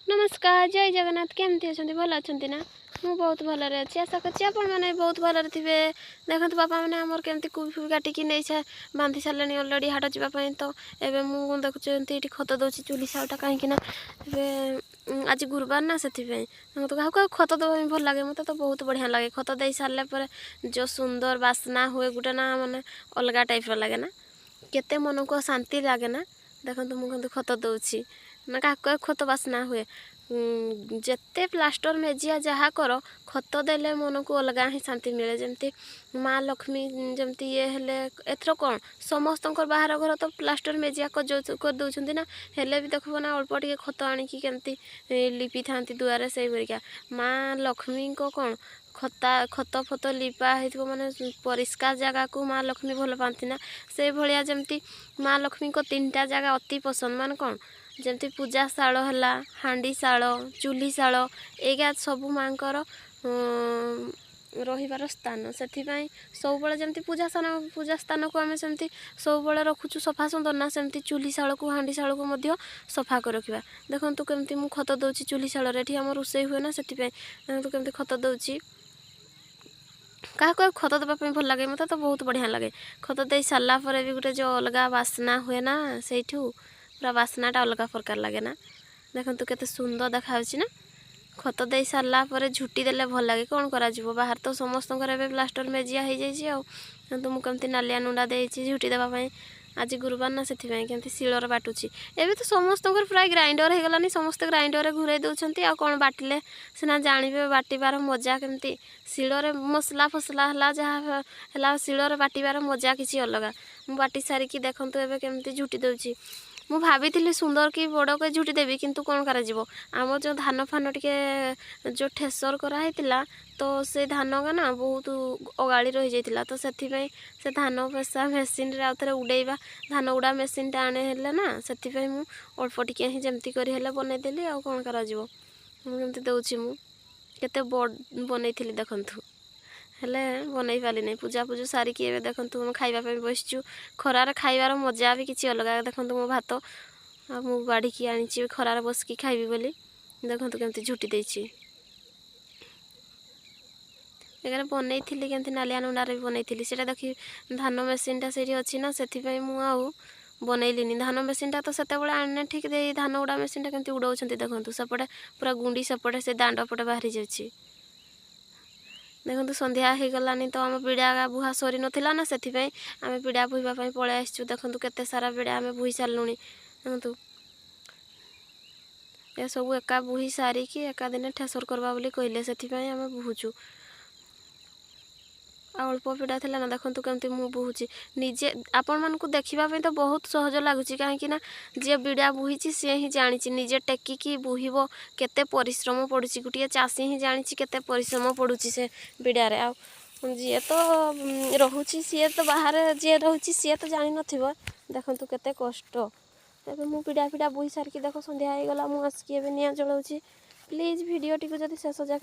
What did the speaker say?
नमस्कार जय जगन्नाथ केमती अच्छा भल अच्छा ना मु बहुत भलरे अच्छी आशा करछि आपण माने बहुत भलरे थिबे। देखंतु बापा माने हमर केमती कुबी फुबी काटिकी नै छा बांधी सारलेनी ऑलरेडी हाट जीवा पई। तो एबे मु देखुचंती एठी खत दउछि चुली साउटा काहे कि ना एबे आज गुरुवार ना सेथि पई तो काहू खत दबा भल लागे मते तो बहुत बढ़िया लागे। खत देई सारले पर जो सुंदर बास्ना हुए गुटे ना माने अलगा टाइप रो लागे ना केते मन को शांति लागे ना। देखंतु मु कंतु खत दउछि ना का खत बास्ना हुए जेते प्लास्टर मेजिया जहा कर खत देले मन को अलगा ही शांति मिले। जमती माँ लक्ष्मी जमती ये हेले एथर कौन समस्त बाहर घर तो प्लास्टर मेजिया कर दौरान ना हेले भी देखो ना अल्प टे खत आणिकी केमती लिपि था दुआरे से भरिका माँ लक्ष्मी को कौन खत फत लिपा हो माने परिष्कार जगह को माँ लक्ष्मी भल पाती ना से भाया जमती माँ लक्ष्मी को 3टा जगह अति पसंद मान कौन जमती पूजा शाल है हांडी शाल चूल्ही शाल एगा सबू माँकर रहीबार स्थान से सब जमती पूजा स्थान को आम सेमती सब रखुचु सफा सुंदर ना सेमती चूल्ही शाल को हांडी शाल को मध्य सफा कर रखा। देखो केमती मु खत दउछि चूल्ही शाल रे आम रोषे हुए ना से देखो केमती खत दउछि क्या खत देवाई भल लगे मत तो बहुत बढ़िया लगे। खत दे सारा पर भी गोटे जो अलग बास्ना हुए ना से पूरा बास्नाटा अलग प्रकार लगे ना। देखो केते सुंदर देखा ना खत दे सारा पर झुटी देले भल लगे कौन करा बाहर तो समस्त प्लास्टर मेजिया हो जाए तो मुझे नालिया नुंडा देती झुटी देवाई। आज गुरुवार ना से केमती शिलर बाटुची एवं तो समस्त प्राय ग्राइंडर हो गलानी समस्त ग्राइंडर घूरे दौरान आ कौन बाटिले सीना जानवे बाटिबार मजा केमती शिलर मसला फसला है जहाँ है शिलर बाटिबार मजा किसी अलग मु बाटी सारिकी देखंतु एबे केमती झुटी दउची। मु भाभी सुंदर कि बड़ के झुटी देवी किंतु कौन कर आम जो धान फान टे जो ठेसर कराई तो से धान का ना बहुत अगाड़ी रही जाता तो से धान पेसा मेसीन आउ थे उड़ेबा धान उड़ा मेसीन टा आने हेले ना से मु अल्प टिके ही जमती कर बनईदेली आ कौन कर मुझे दौची मु केते बड़ बनई देखंतु हेले बनई पाली नहीं पूजा पूजा सारिकी एबे देखंतु हम खाइबा बसचु खरार खाइबार मजा भी किसी अलग। देखंतु मो भात आ मु बाढ़ी आनी खरार बसकी खाइबी बोली देखंतु केमती झुटी देछि एगारे बनई केमती नालिया नुंडार भी बनई से देखी धान मेसीनटा से अच्छी ना से आउ बनईलिनी धान मेसीनटा तो से आने ठीक दे धान उड़ा मेसीनटा केमती उड़ाऊँ देखो सेपटे पूरा गुंडी सेपटे से दांड पटे बाहरी जाऊँगी। देखो संध्या हो गलानी तो आम पिड़ा बुहा सरी नाला ना से आम पिड़ा बुहापी पलि आसचु। देखो केते सारा पिड़ा आम बुही सारूँ देखो ये सब एका बुही सारिकी एका दिन ठेसर करवा बोली कहले से आम बुहुचु अल्प पिड़ा थी ना। देखो केमती मु बुहुची निजे आपण मानकु देखिबा तो बहुत सहज लगुच कहीं जी बिड़ा बुही सी ही जानी निजे टेकिकी बुहब केते परिश्रम पड़ुची गोटे चाषी ही जानी केते परिश्रम पड़ुची से बिड़ारे आ जी तो रोची सी तो बाहर जी रोची सी तो जानी नथिबो। देखो केते कष्ट एबे मु पिड़ा पिड़ा बुही सारिकी देखो संध्या हो गला मु आसकी एबे निया जलाउची। प्लीज वीडियो टी को जदी शेष जाके